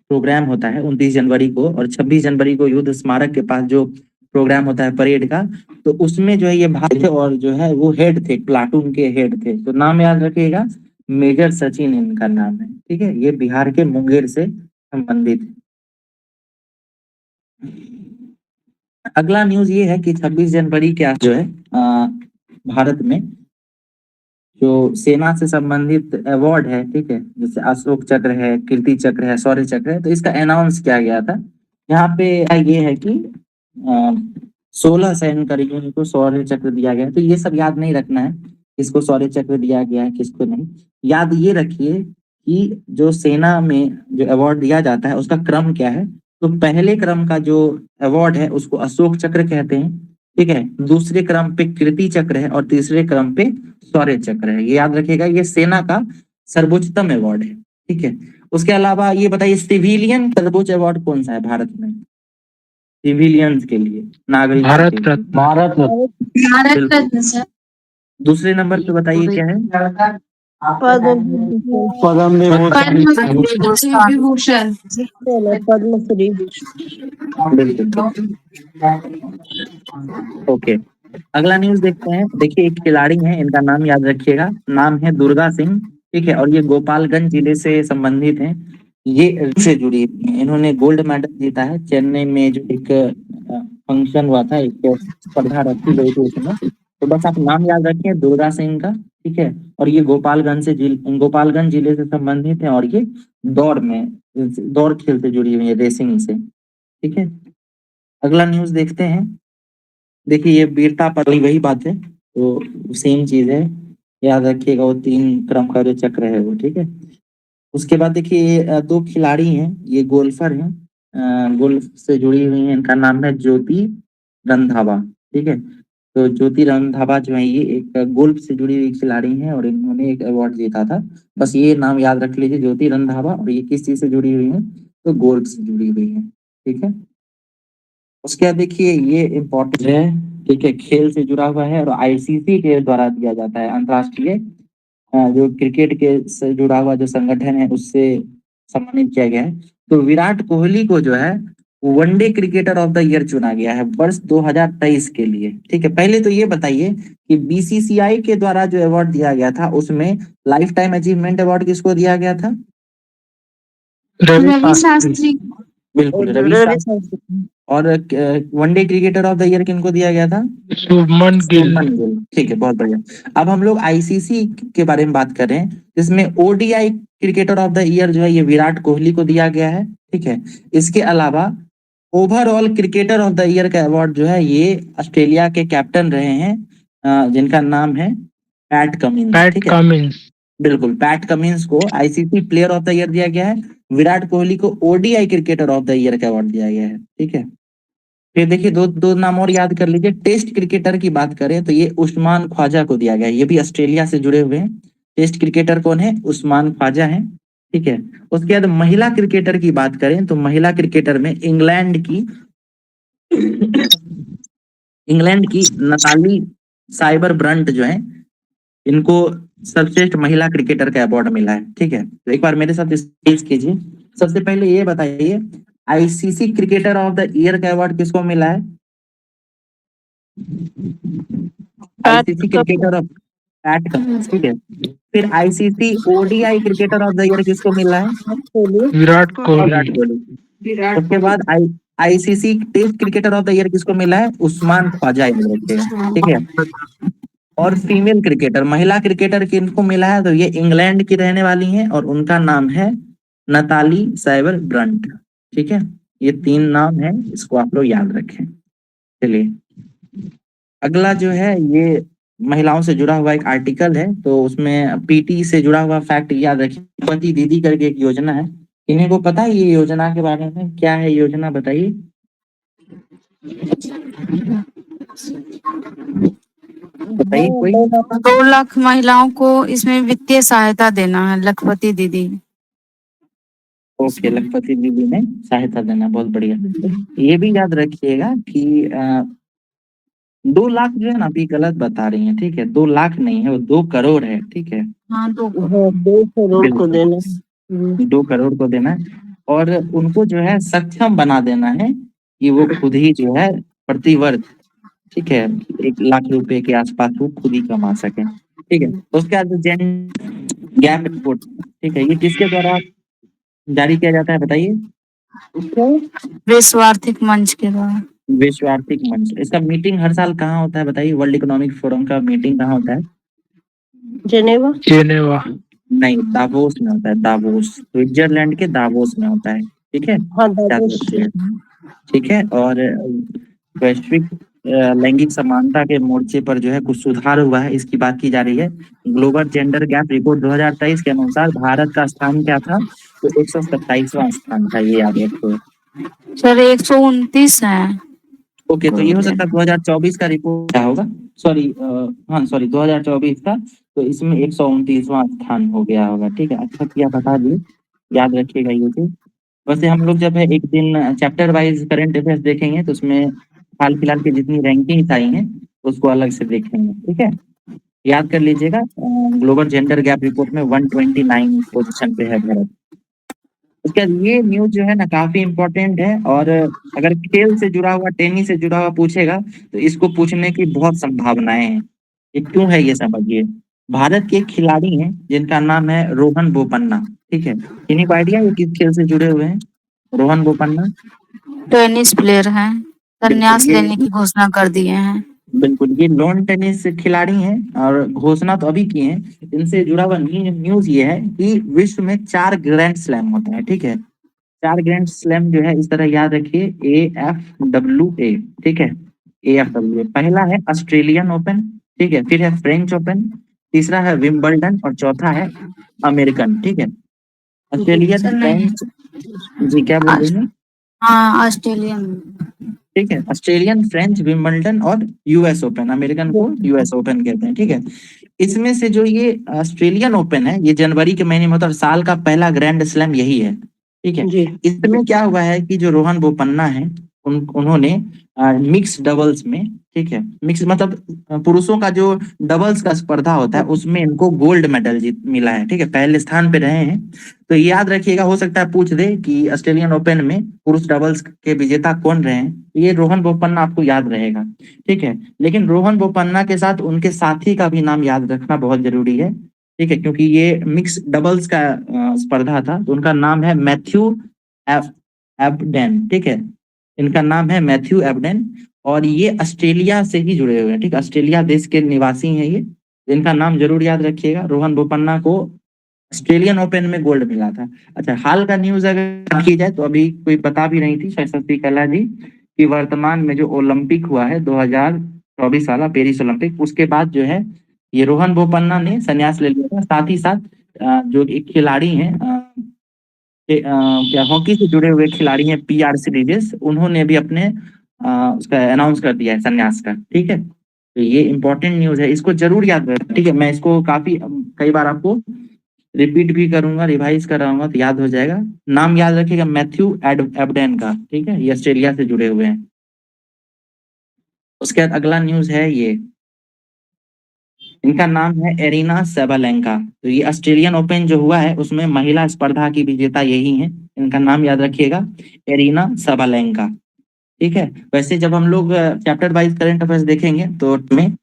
प्रोग्राम होता है 29 जनवरी को और 26 जनवरी को युद्ध स्मारक के पास जो प्रोग्राम होता है परेड का, तो उसमें जो है ये भाग थे और जो है वो हेड थे, प्लाटून के हेड थे। तो नाम याद रखिएगा, मेजर सचिन इनका नाम है, ठीक है। ये बिहार के मुंगेर से संबंधित है। अगला न्यूज ये है कि 26 जनवरी के जो है भारत में जो सेना से संबंधित अवार्ड है, ठीक है, जैसे अशोक चक्र है, कीर्ति चक्र है, शौर्य चक्र है, तो इसका अनाउंस किया गया था। यहाँ पे ये है कि 16 सैन्य कर्मियों को शौर्य चक्र दिया गया है। तो ये सब याद नहीं रखना है, किसको शौर्य चक्र दिया गया है किसको नहीं। याद ये रखिए कि जो सेना में जो अवार्ड दिया जाता है उसका क्रम क्या है। तो पहले क्रम का जो अवार्ड है उसको अशोक चक्र कहते हैं, ठीक है। दूसरे क्रम पे कीर्ति चक्र है और तीसरे क्रम पे शौर्य चक्र है। ये याद रखिएगा, ये सेना का सर्वोच्चतम अवार्ड है, ठीक है। उसके अलावा ये बताइए सिविलियन सर्वोच्च अवार्ड कौन सा है भारत में, सिविलियंस के लिए, नागरिक
भारत रत्न।
भारत रत्न सर।
दूसरे नंबर पे बताइए क्या है?
पद्म विभूषण।
पद्मश्री।
ओके, अगला न्यूज देखते हैं। देखिए एक खिलाड़ी हैं, इनका नाम याद रखिएगा, नाम है दुर्गा सिंह, ठीक है। और ये गोपालगंज जिले से संबंधित हैं, ये से जुड़ी हैं। इन्होंने गोल्ड मेडल जीता है चेन्नई में, जो एक फंक्शन हुआ था, एक स्पर्धा रखी गई थी उसमें। तो बस आप नाम याद रखिए दुर्गा सिंह का, ठीक है। और ये गोपालगंज जिले से संबंधित है और ये दौड़ खेल से जुड़ी हुई है, रेसिंग से, ठीक है। अगला न्यूज देखते हैं। देखिए ये वीरता पर वही बात है, तो सेम चीज है, याद रखिएगा वो 3 क्रम का जो चक्र है वो, ठीक है। उसके बाद देखिए ये 2 खिलाड़ी हैं, ये गोल्फर हैं, गोल्फ से जुड़ी हुई हैं। इनका नाम है ज्योति रंधावा, ठीक है। तो ज्योति रंधावा जो है ये एक गोल्फ से जुड़ी हुई खिलाड़ी हैं और इन्होंने एक अवार्ड जीता था। बस ये नाम याद रख लीजिए, ज्योति रंधावा। और ये किस चीज से जुड़ी हुई है? तो गोल्फ से जुड़ी हुई है, ठीक है। उसके बाद देखिए ये इम्पोर्टेंट है, ठीक है, खेल से जुड़ा हुआ है और आईसीसी के द्वारा दिया जाता है, अंतरराष्ट्रीय जो क्रिकेट के से जुड़ा हुआ जो संगठन है उससे सम्मानित किया गया है। तो विराट कोहली को जो है one day cricketer of the year चुना गया है वर्ष 2023 के लिए, ठीक है। पहले तो ये बताइए कि बीसीसीआई के द्वारा जो अवार्ड दिया गया था उसमें लाइफ टाइम अचीवमेंट अवार्ड किसको दिया गया था?
रवि शास्त्री।
बिल्कुल, रवि शास्त्री। और one day cricketer of the year किनको दिया गया था?
शुभमन गिल।
ठीक है, बहुत बढ़िया। अब हम लोग आईसीसी के बारे में बात कर रहे हैं, जिसमें ODI cricketer of the year जो है ये विराट कोहली को दिया गया है, ठीक है। इसके अलावा overall cricketer of the year का अवार्ड जो है ये ऑस्ट्रेलिया के कैप्टन रहे हैं, जिनका नाम है पैट कमिंस, ठीक है। बिल्कुल, पैट कमिंस को ICC player of the year दिया गया है, विराट कोहली को ODI cricketer of the year का अवार्ड दिया गया है, ठीक है। फिर देखिए दो दो नाम और याद कर लीजिए। टेस्ट क्रिकेटर की बात करें तो ये उस्मान ख्वाजा को दिया गया है, ये भी ऑस्ट्रेलिया से जुड़े हुए हैं। टेस्ट क्रिकेटर कौन है? उस्मान ख्वाजा है। ठीक है। उसके बाद महिला क्रिकेटर की बात करें तो महिला क्रिकेटर में इंग्लैंड की नताली साइबर ब्रंट जो है, इनको सर्वश्रेष्ठ महिला क्रिकेटर का अवार्ड मिला है। ठीक है, तो एक बार मेरे साथ स्पेस कीजिए। सबसे पहले ये बताइए, ICC cricketer of the year का अवार्ड किसको मिला है? ICC cricketer of Pat Cummins. ठीक है। फिर ICC ODI cricketer of the year किसको मिला है?
विराट
विराट
कोहली।
कोहली। उसके बाद ICC test cricketer of the year किसको मिला है? उस्मान ख्वाजा, याद रखिएगा। ठीक है। और फीमेल क्रिकेटर, महिला क्रिकेटर किनको मिला है? तो ये इंग्लैंड की रहने वाली हैं और उनका नाम है नताली साइबर ब्रंट। ठीक है, ये 3 नाम है, इसको आप लोग याद रखें। चलिए अगला जो है ये महिलाओं से जुड़ा हुआ एक आर्टिकल है, तो उसमें पीटी से जुड़ा हुआ फैक्ट याद रखिए। पति दीदी करके एक योजना है, इन्हीं को पता है ये योजना के बारे में? क्या है योजना, बताइए। बताइए कोई।
2 लाख महिलाओं को इसमें वित्तीय सहायता देना है, लखपति दीदी।
ओके, लखपति दीदी में सहायता देना, बहुत बढ़िया। ये भी याद रखिएगा कि 2 लाख जो है ना, अभी गलत बता रही हैं। ठीक है, 2 लाख नहीं है, वो 2 करोड़ है। ठीक है,
हाँ, 2
2 करोड़ को देना।
2 करोड़ को देना है। और उनको जो है सक्षम बना देना है कि वो खुद ही जो है प्रति वर्ष, ठीक है, 1 लाख रुपए के आसपास वो खुद ही कमा सके। ठीक है। तो उसके बाद जेंडर गैप रिपोर्ट, ठीक है, ये किसके द्वारा जारी किया जाता है, बताइए।
विश्व आर्थिक मंच के द्वारा।
विश्व आर्थिक मंच। इसका मीटिंग हर साल कहाँ होता है, बताइए? वर्ल्ड इकोनॉमिक फोरम का मीटिंग कहाँ होता है?
जेनेवा।
नहीं, दावोस में होता है। दावोस, स्विट्जरलैंड के दावोस में होता है। ठीक है, याद रखिएगा। ठीक है। और वैश्विक लैंगिक समानता के मोर्चे पर जो है कुछ सुधार हुआ है, इसकी बात की जा रही है। ग्लोबल जेंडर गैप रिपोर्ट 2023 के अनुसार भारत का स्थान क्या था? तो 127वां स्थान था, ये याद रखिए।
सर 129 है।
ओके, तो ये हो सकता है 2024 का रिपोर्ट क्या होगा, सॉरी, हाँ सॉरी, 2024 का, तो इसमें 129वां स्थान हो गया होगा। ठीक है, अच्छा किया बता दिए, याद रखिएगा ये चीज। वैसे हम लोग जब है एक दिन चैप्टर वाइज करंट अफेयर्स देखेंगे तो उसमें हाल फिलहाल की जितनी रैंकिंग्स आई हैं उसको अलग से देखेंगे। ठीक है, याद कर लीजिएगा। ग्लोबल जेंडर गैप रिपोर्ट में 129 पोजीशन पे है भारत। उसके बाद ये न्यूज जो है ना काफी इंपॉर्टेंट है, और अगर खेल से जुड़ा हुआ, टेनिस से जुड़ा हुआ पूछेगा तो इसको पूछने की बहुत संभावनाएं हैं। ये क्यों है ये समझिए। भारत के एक खिलाड़ी हैं जिनका नाम है रोहन बोपन्ना। ठीक है, किन्हीं को आइडिया है किस खेल से जुड़े हुए हैं रोहन बोपन्ना?
टेनिस प्लेयर हैं, संन्यास
बिल्कुल,
लेने की घोषणा कर दिए हैं।
बिल्कुल ये लॉन टेनिस खिलाड़ी हैं, और घोषणा तो अभी की है। इनसे जुड़ा हुआ न्यूज ये है कि विश्व में 4 ग्रैंड स्लैम होता है। ठीक है, 4 ग्रैंड स्लैम जो है इस तरह याद रखिए, AFWA। ठीक है, AFWA। पहला है ऑस्ट्रेलियन ओपन, ठीक है, फिर है फ्रेंच ओपन, तीसरा है विंबलडन, और चौथा है अमेरिकन। ठीक है, ऑस्ट्रेलियन,
सर नहीं,
फ्रेंच, जी क्या बोल रही हैं?
हाँ ऑस्ट्रेलियन।
ठीक है, ऑस्ट्रेलियन, फ्रेंच, विंबलडन और यूएस ओपन। अमेरिकन को यूएस ओपन कहते हैं। ठीक है, इसमें से जो ये ऑस्ट्रेलियन ओपन है ये जनवरी के महीने में होता है, और साल का पहला ग्रैंड स्लैम यही है। ठीक है, इसमें क्या हुआ है कि जो रोहन बोपन्ना है उन्होंने मिक्स डबल्स में, ठीक है, मिक्स मतलब पुरुषों का जो डबल्स का स्पर्धा होता है उसमें इनको गोल्ड मेडल जीत मिला है। ठीक है, पहले स्थान पे रहे हैं। तो याद रखिएगा, हो सकता है पूछ दे कि ऑस्ट्रेलियन ओपन में पुरुष डबल्स के विजेता कौन रहे हैं, ये रोहन बोपन्ना आपको याद रहेगा। ठीक है, लेकिन रोहन बोपन्ना के साथ उनके साथी का भी नाम याद रखना बहुत जरूरी है। ठीक है, क्योंकि ये मिक्स डबल्स का स्पर्धा था, तो उनका नाम है मैथ्यू एबडेन। ठीक है, इनका नाम है मैथ्यू एबडेन, और ये ऑस्ट्रेलिया से ही जुड़े हुए हैं। ठीक, ऑस्ट्रेलिया देश के निवासी हैं ये। इनका नाम जरूर याद रखिएगा। रोहन बोपन्ना को ऑस्ट्रेलियन ओपन में गोल्ड मिला था। अच्छा, हाल का न्यूज अगर बात की जाए तो अभी कोई बता भी रही थी शशि कला जी कि वर्तमान में जो ओलंपिक हुआ है 2024 वाला पेरिस ओलंपिक, उसके बाद जो है ये रोहन बोपन्ना ने संन्यास ले लिया था। साथ ही साथ जो एक खिलाड़ी हैं, क्या हॉकी से जुड़े हुए खिलाड़ी हैं, PR सीरीजेस, उन्होंने भी अपने उसका अनाउंस कर दिया है संन्यास का, ठीक है। तो ये इंपॉर्टेंट न्यूज है, इसको जरूर याद रखें, ठीक है। मैं इसको काफी कई बार आपको रिपीट भी करूंगा, रिवाइज कराऊंगा तो याद हो जाएगा। नाम याद रखिएगा, मैथ्यू एबडेन का, ठीक है। ये ऑस्ट्रेलिया से जुड़े हुए हैं। उसके बाद अगला न्यूज है ये, इनका नाम है एरिना सेबालेंका। तो ये ऑस्ट्रेलियन ओपन जो हुआ है उसमें महिला स्पर्धा की विजेता यही है। इनका नाम याद रखिएगा, एरिना सेबालेंका, ठीक है। वैसे जब हम लोग चैप्टर वाइज करंट अफेयर्स देखेंगे तो में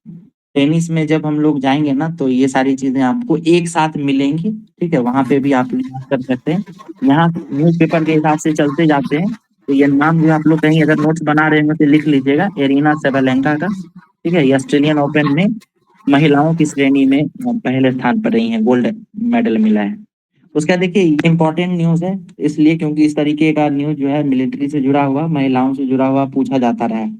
टेनिस में जब हम लोग जाएंगे ना तो ये सारी चीजें आपको एक साथ मिलेंगी, ठीक है। वहां पे भी आप याद कर सकते हैं। यहाँ न्यूज पेपर के हिसाब से चलते जाते हैं, तो ये नाम जो आप लोग कहीं अगर नोट्स बना रहे हो तो लिख लीजिएगा, एरिना सेबालेंका का, ठीक है। ये ऑस्ट्रेलियन ओपन में महिलाओं की श्रेणी में पहले स्थान पर रही हैं, गोल्ड मेडल मिला है। उसका देखिए इंपॉर्टेंट न्यूज है इसलिए क्योंकि इस तरीके का न्यूज जो है मिलिट्री से जुड़ा हुआ, महिलाओं से जुड़ा हुआ पूछा जाता रहा है।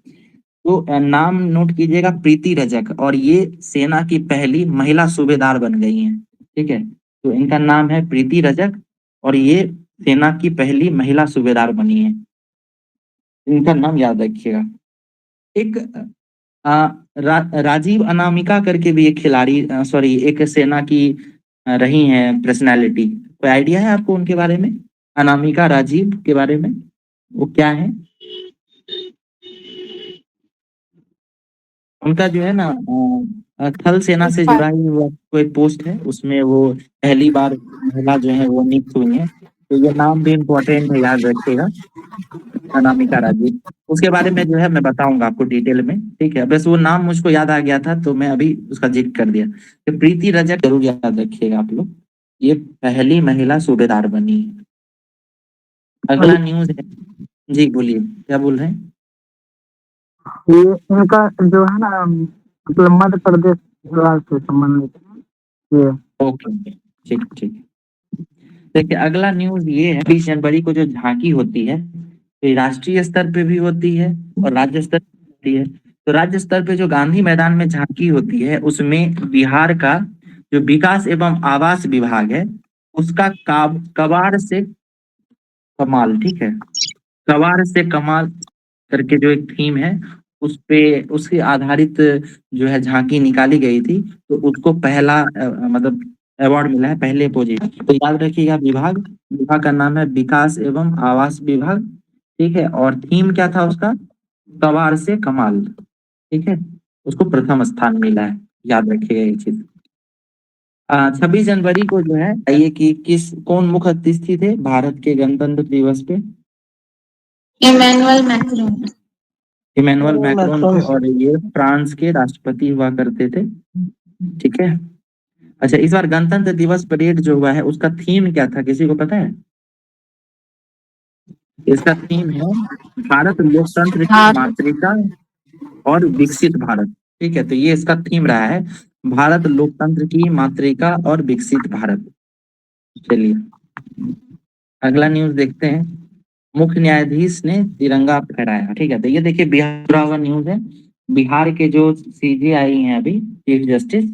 तो नाम नोट कीजिएगा, प्रीति रजक, और ये सेना की पहली महिला सूबेदार बन गई हैं, ठीक है। तो इनका नाम है प्रीति रजक और ये सेना की पहली महिला सूबेदार बनी है। इनका नाम याद रखिएगा। एक राजीव अनामिका करके भी एक खिलाड़ी, सॉरी एक सेना की रही हैं पर्सनालिटी। कोई आइडिया है आपको उनके बारे में, अनामिका राजीव के बारे में? वो क्या है उनका जो है ना, थल सेना से जुड़ा ही हुआ कोई पोस्ट है, उसमें वो पहली बार महिला जो है वो नियुक्त हुई है। तो ये नाम भी इम्पोर्टेंट है, याद रखिएगा, अनामिका राजीव। उसके बारे में जो है मैं बताऊंगा आपको डिटेल में, ठीक है। बस वो नाम मुझको याद आ गया था तो मैं अभी उसका जिक्र कर दिया। तो प्रीति रजक जरूर याद रखिएगा आप लोग, ये पहली महिला सूबेदार बनी है। अगला न्यूज है जी, बोलिए क्या बोल रहे हैं?
ये इनका जो है ना, मतलब मध्य प्रदेश से संबंधित ये।
ओके, ठीक ठीक। देखिए अगला न्यूज ये है, 20 जनवरी को जो झांकी होती है तो ये राष्ट्रीय स्तर पे भी होती है और राज्य स्तर पे होती है। तो राज्य स्तर पे जो गांधी मैदान में झांकी होती है उसमें बिहार का जो विकास एवं आवास विभाग है उसका कबाड़ से कमाल, ठीक है, कबाड़ से कमाल करके जो एक थीम है उस पे उसके आधारित जो है झांकी निकाली गई थी। तो उसको पहला मतलब अवार्ड मिला है, पहले पोजीशन। तो याद रखिएगा, विभाग का नाम है विकास एवं आवास विभाग, ठीक है। और थीम क्या था उसका, कबाड़ से कमाल, ठीक है। उसको प्रथम स्थान मिला है, याद रखिएगा ये चीज। 26 जनवरी को जो है ये कि कौन मुख्य अतिथि थे भारत के गणतंत्र दिवस पे?
Emmanuel Macron.
इमैनुअल मैक्रोन थे और ये फ्रांस के राष्ट्रपति हुआ करते थे, ठीक है। अच्छा, इस बार गणतंत्र दिवस परेड जो हुआ है उसका थीम क्या था, किसी को पता है? इसका थीम है भारत लोकतंत्र की मातृका और विकसित भारत, ठीक है। तो ये इसका थीम रहा है, भारत लोकतंत्र की मातृका और विकसित भारत। चलिए अगला न्यूज देखते हैं, मुख्य न्यायाधीश ने तिरंगा फहराया, ठीक है। तो ये देखिए बिहार का न्यूज है, बिहार के जो सीजेआई हैं अभी, चीफ जस्टिस,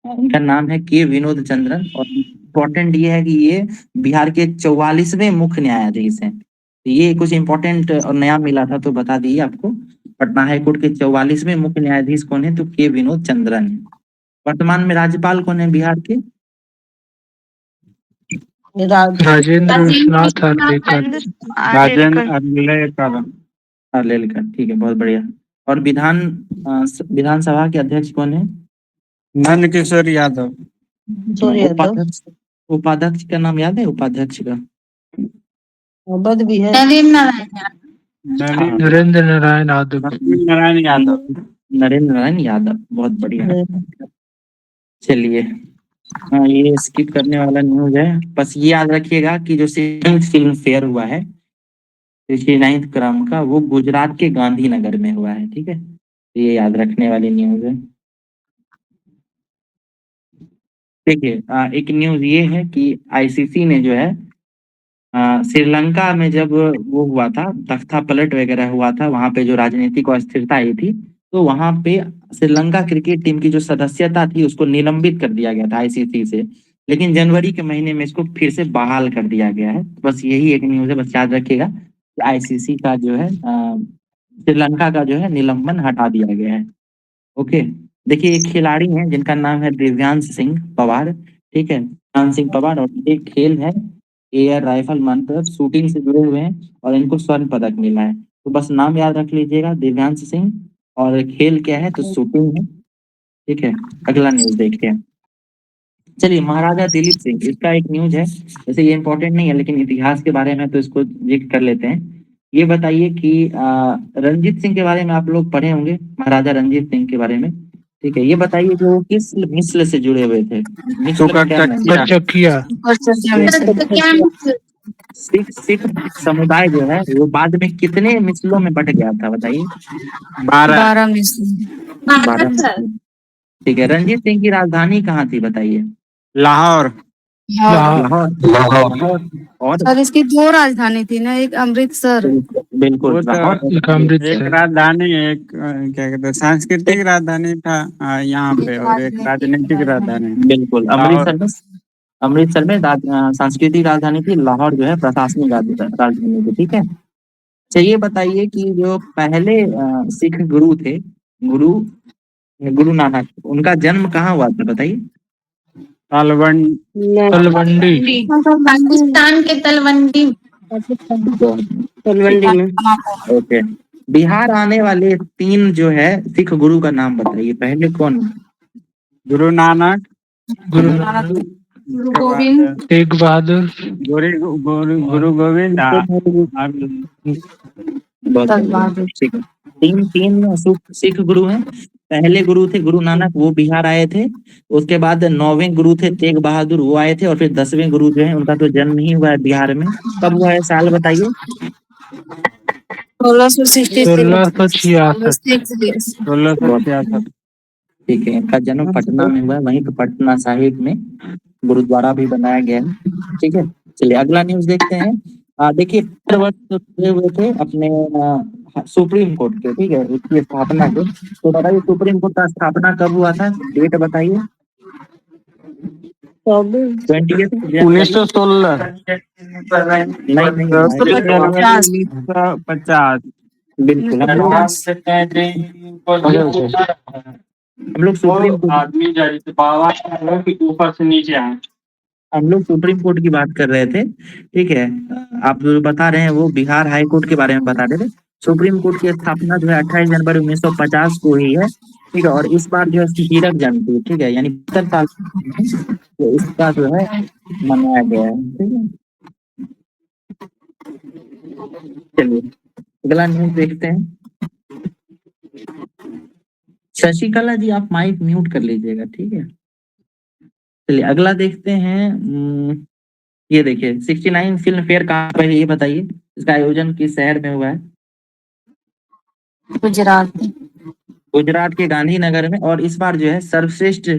उनका नाम है के विनोद चंद्रन। और इम्पोर्टेंट ये है कि ये बिहार के 44वें मुख्य न्यायाधीश हैं। तो ये कुछ इम्पोर्टेंट और नया मिला था तो बता दिए आपको। पटना हाईकोर्ट के 44वें मुख्य न्यायाधीश कौन है, तो के विनोद चंद्रन है। वर्तमान में राज्यपाल कौन है बिहार के?
राजेंद्र विश्वनाथ
अर्लेकर, ठीक है, बहुत बढ़िया। और विधानसभा के अध्यक्ष कौन है?
नंदकिशोर यादव।
उपाध्यक्ष का नाम याद है, उपाध्यक्ष का?
भी है
नरेंद्र नारायण यादव। नरेंद्र नारायण यादव, बहुत बढ़िया। चलिए ये स्किप करने वाला न्यूज है, बस ये याद रखिएगा कि जो 7th फिल्म फेयर हुआ है 69th क्रम का, वो गुजरात के गांधीनगर में हुआ है, ठीक है। तो ये याद रखने वाली न्यूज है। देखिए एक न्यूज ये है कि आईसीसी ने जो है श्रीलंका में जब वो हुआ था, तख्ता पलट वगैरह हुआ था, वहां पे जो राजनीतिक अस्थिरता आई थी, तो वहां पे श्रीलंका क्रिकेट टीम की जो सदस्यता थी उसको निलंबित कर दिया गया था आईसीसी से। लेकिन जनवरी के महीने में इसको फिर से बहाल कर दिया गया है। बस यही एक न्यूज है, बस याद रखिएगा कि आईसीसी का जो है श्रीलंका का जो है निलंबन हटा दिया गया है। ओके, देखिए एक खिलाड़ी हैं जिनका नाम है दिव्यांश सिंह पवार, ठीक है, दिव्यांश सिंह पवार, और एक खेल है एयर राइफल मतलब शूटिंग से जुड़े हुए हैं और इनको स्वर्ण पदक मिला है। तो बस नाम याद रख लीजिएगा दिव्यांश सिंह, और खेल क्या है तो शूटिंग है, ठीक है। अगला न्यूज देखते हैं। चलिए, महाराजा दिलीप सिंह, इसका एक न्यूज है, वैसे ये इंपॉर्टेंट नहीं है लेकिन इतिहास के बारे में तो इसको जिक्र कर लेते हैं। ये बताइए कि रंजीत सिंह के बारे में आप लोग पढ़े होंगे, महाराजा रंजीत सिंह के बारे में, ठीक है। ये बताइए कि वो किस मिसल से जुड़े हुए थे? मिसल का क्या मतलब? सिख सिख समुदाय जो है वो बाद में कितने मिसलों में बट गया था बताइए?
12 मिसल।
12 मिसल। ठीक है, रंजीत सिंह की राजधानी कहाँ थी बताइए?
लाहौर।
लाहौर। और
सर इसकी 2 राजधानी थी ना, एक अमृतसर।
बिल्कुल,
वो तो
लाहौर
एक राजधानी, एक क्या कहते हैं, सांस्कृतिक राजधानी था यहाँ पे, और एक राजनीतिक राजधानी।
बिल्कुल, अमृतसर में सांस्कृतिक राजधानी थी, लाहौर जो है प्रशासनिक राजधानी थी, ठीक है। चलिए बताइए कि जो पहले सिख गुरु थे, गुरु गुरु नानक, उनका जन्म कहाँ हुआ था बताइए?
तलवंडी।
पाकिस्तान के तलवंडी
में। ओके, बिहार आने वाले 3 जो है सिख गुरु का नाम बताइए, पहले कौन?
गुरु नानक,
गुरु गोविंद,
तेग बहादुर, गुरु गोविंद
ठीक है। 3 सिख गुरु हैं। पहले गुरु थे गुरु नानक, वो बिहार आए थे। उसके बाद 9वें गुरु थे तेग बहादुर, वो आए थे। और फिर 10वें गुरु जो है उनका तो जन्म ही हुआ है बिहार में। कब हुआ है, साल बताइए?
1666।
ठीक है, इनका जन्म पटना में हुआ है, वहीं पे पटना साहिब में गुरुद्वारा भी बनाया गया है, ठीक है। चलिए अगला न्यूज देखते हैं। देखिए, हुए थे अपने सुप्रीम कोर्ट के, ठीक है, उसकी स्थापना के। तो बताइए सुप्रीम कोर्ट का स्थापना कब हुआ था, डेट बताइए?
1916।
नहीं,
1950।
बिल्कुल। हम लोग सुप्रीम कोर्ट
आदमी जारी से ऊपर से नीचे आए।
हम लोग सुप्रीम कोर्ट की बात कर रहे थे, ठीक है। आप जो बता रहे हैं वो बिहार हाई कोर्ट के बारे में बता रहे थे। सुप्रीम कोर्ट की स्थापना जो है 28 जनवरी 1950 को हुई है, ठीक है। और इस बार जो है उसकी हीरक जयंती, ठीक है, यानी 70 साल तो इसका जो है मनाया गया है, ठीक है। चलिए अगला न्यूज देखते हैं। शशिकला जी, आप माइक म्यूट कर लीजिएगा, ठीक है। चलिए अगला देखते हैं। ये देखिए 69 फिल्म फेयर कहाँ पर है ये बताइए, इसका आयोजन किस शहर में हुआ है? गुजरात के गांधीनगर में। और इस बार जो है सर्वश्रेष्ठ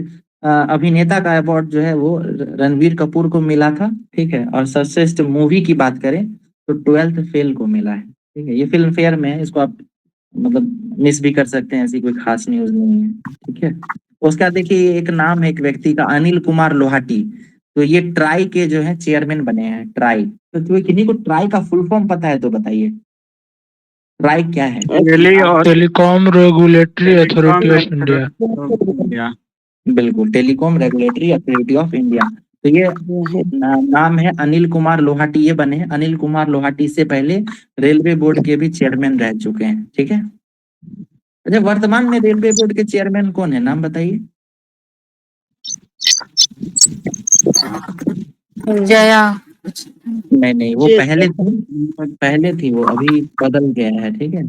अभिनेता का अवार्ड जो है वो रणवीर कपूर को मिला था, ठीक है। और सर्वश्रेष्ठ मूवी की बात करें तो 12th फेल को मिला है, ठीक है। ये फिल्म फेयर में है, इसको आप मतलब मिस भी कर सकते हैं, ऐसी कोई खास न्यूज नहीं है, ठीक है। उसका देखिए एक नाम है एक व्यक्ति का, अनिल कुमार लोहाटी। तो ये ट्राई के जो है चेयरमैन बने हैं, ट्राई। तो किन्हीं को ट्राई का फुल फॉर्म पता है तो बताइए, ट्राई क्या है?
Telecom Regulatory Authority of India.
बिल्कुल, Telecom Regulatory Authority of India. तो ये नाम है अनिल कुमार लोहाटी, ये बने हैं। अनिल कुमार लोहाटी से पहले रेलवे बोर्ड के भी चेयरमैन रह चुके हैं, ठीक है। अच्छा, वर्तमान में रेलवे बोर्ड के चेयरमैन कौन है, नाम बताइए?
जया।
नहीं, वो पहले थी वो, अभी बदल गया है, ठीक है।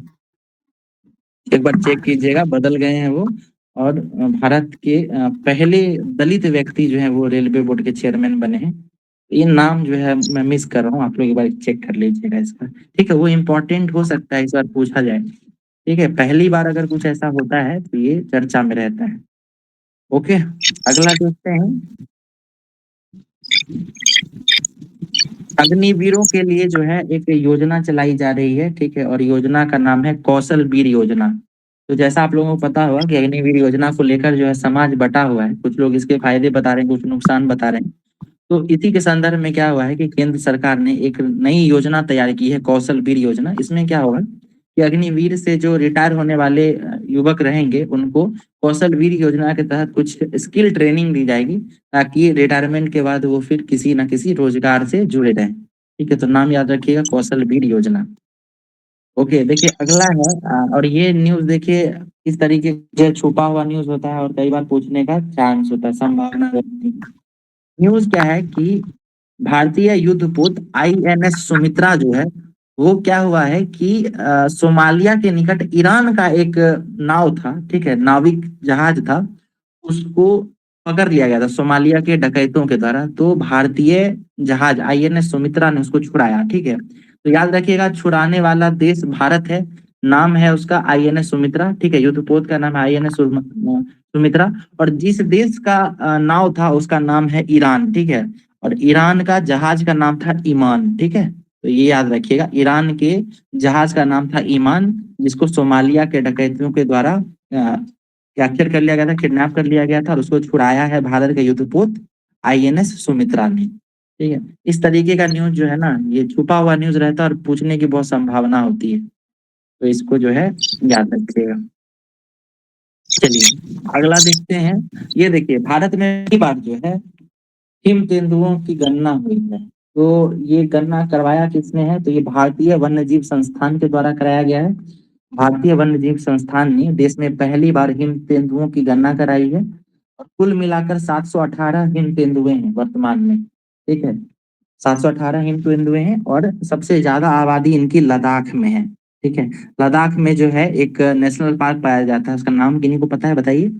एक बार चेक कीजिएगा, बदल गए हैं वो। और भारत के पहले दलित व्यक्ति जो है वो रेलवे बोर्ड के चेयरमैन बने हैं। ये नाम जो है मैं मिस कर रहा हूँ, आप लोग एक बार चेक कर लीजिएगा इसका, ठीक है। वो इम्पोर्टेंट हो सकता है, इस बार पूछा जाए, ठीक है। पहली बार अगर कुछ ऐसा होता है तो ये चर्चा में रहता है। ओके, अगला देखते हैं। अग्निवीरों के लिए जो है एक योजना चलाई जा रही है, ठीक है। और योजना का नाम है कौशल वीर योजना। तो जैसा आप लोगों को पता होगा कि अग्निवीर योजना को लेकर जो है समाज बटा हुआ है, कुछ लोग इसके फायदे बता रहे हैं, कुछ नुकसान बता रहे हैं। तो इसी के संदर्भ में क्या हुआ है कि केंद्र सरकार ने एक नई योजना तैयार की है, कौशल वीर योजना। इसमें क्या होगा कि अग्निवीर से जो रिटायर होने वाले युवक रहेंगे उनको कौशल वीर योजना के तहत कुछ स्किल ट्रेनिंग दी जाएगी, ताकि रिटायरमेंट के बाद वो फिर किसी न किसी रोजगार से जुड़े रहें। ठीक है, तो नाम याद रखिएगा, कौशल वीर योजना। ओके, देखिए अगला है और ये न्यूज़ देखिए इस तरीके से छुपा हुआ न्यूज़ होता है और कई बार पूछने का चांस होता है, संभावना रहती है। न्यूज़ क्या है कि भारतीय युद्धपोत INS सुमित्रा जो है वो क्या हुआ है कि सोमालिया के निकट ईरान का एक नाव था, ठीक है, नाविक जहाज था, उसको पकड़ लिया गया था सोमालिया के डकैतों के द्वारा। तो भारतीय जहाज INS सुमित्रा ने उसको छुड़ाया, ठीक है। तो याद रखिएगा, छुड़ाने वाला देश भारत है, नाम है उसका INS सुमित्रा, ठीक है, युद्धपोत का नाम है INS सुमित्रा। और जिस देश का नाव था उसका नाम है ईरान, ठीक है, और ईरान का जहाज का नाम था ईमान, ठीक है। तो ये याद रखिएगा, ईरान के जहाज का नाम था ईमान, जिसको सोमालिया के डकैतियों के द्वारा कैप्चर कर लिया गया था, किडनैप कर लिया गया था और उसको छुड़ाया है भारत के युद्धपोत INS सुमित्रा ने। ठीक है, इस तरीके का न्यूज जो है ना, ये छुपा हुआ न्यूज रहता है और पूछने की बहुत संभावना होती है, तो इसको जो है याद रखिएगा। चलिए अगला देखते हैं। ये देखिए, भारत में पहली बार जो है हिम तेंदुओं की गणना हुई है। तो ये गणना करवाया किसने है, तो ये भारतीय वन्यजीव संस्थान के द्वारा कराया गया है। भारतीय वन्यजीव संस्थान ने देश में पहली बार हिम तेंदुओं की गणना कराई है और कुल मिलाकर 718 हिम तेंदुए हैं वर्तमान में, ठीक है, 718 हिम तेंदुए हैं और सबसे ज्यादा आबादी इनकी लद्दाख में है, ठीक है। लद्दाख में जो है एक नेशनल पार्क पाया जाता है, उसका नाम किन्हीं को पता है, बताइए।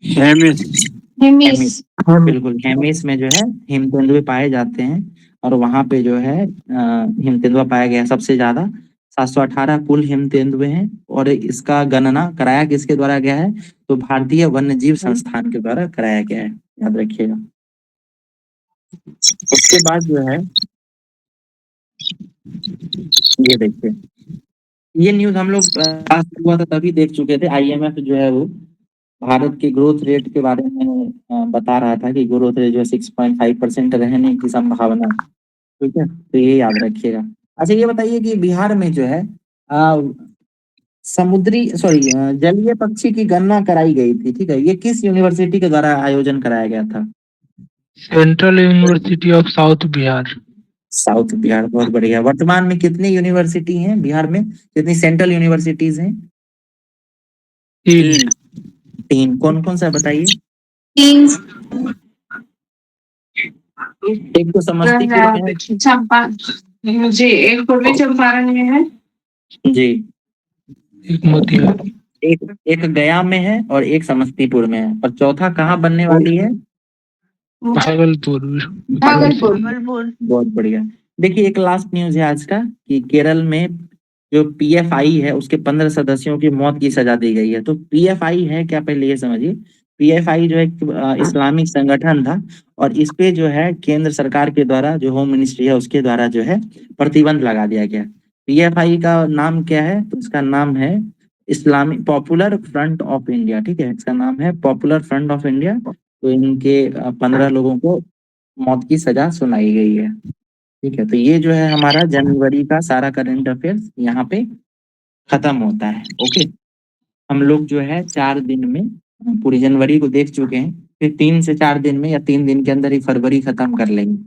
हेमिस।
हेमिस।
बिल्कुल, हेमिस में जो है हिम तेंदुए पाए जाते हैं और वहां पे जो है हिम तेंदुआ पाया गया है सबसे ज्यादा, 718 कुल हिम तेंदुए हैं। और इसका गणना कराया किसके द्वारा गया है, तो भारतीय वन्यजीव संस्थान के द्वारा कराया गया है, याद रखिएगा। उसके बाद जो है ये देखिए, ये न्यूज हम लोग पास हुआ था तभी देख चुके थे। IMF जो है वो भारत के ग्रोथ रेट के बारे में बता रहा था कि ग्रोथ रेट जो है 6.5% रहने की संभावना है, ठीक है, तो ये याद रखिएगा। अच्छा ये बताइए कि बिहार में जो है जलीय पक्षी की गणना कराई गई थी, ठीक है, ये किस यूनिवर्सिटी के द्वारा आयोजन कराया गया था?
Central university of south Bihar.
South Bihar, बहुत बढ़िया। वर्तमान में कितनी यूनिवर्सिटी हैं बिहार में, कितनी सेंट्रल यूनिवर्सिटीज हैं?
3।
3, कौन कौन सा बताइए?
3
एक तो समस्तीपुर में है
जी, एक पूर्वी चंपारण में है
जी,
एक मोतिहारी।
एक गया में है और एक समस्तीपुर में है, और चौथा कहाँ बनने वाली है?
भागलपुर।
बहुत बढ़िया। देखिए एक लास्ट न्यूज है आज का कि केरल में जो PFI है उसके 15 सदस्यों की मौत की सजा दी गई है। तो PFI है क्या, पहले ये समझिए। PFI जो एक इस्लामिक संगठन था और इस पे जो है केंद्र सरकार के द्वारा, जो होम मिनिस्ट्री है उसके द्वारा जो है प्रतिबंध लगा दिया गया। PFI का नाम क्या है, तो इसका नाम है Islamic popular front of India, ठीक है, इसका नाम है पॉपुलर फ्रंट ऑफ इंडिया। तो इनके 15 लोगों को मौत की सजा सुनाई गई है, ठीक है। तो ये जो है हमारा जनवरी का सारा करंट अफेयर्स यहाँ पे खत्म होता है। ओके, हम लोग जो है 4 दिन में पूरी जनवरी को देख चुके हैं, फिर 3 से 4 दिन में या 3 दिन के अंदर ही फरवरी खत्म कर लेंगे।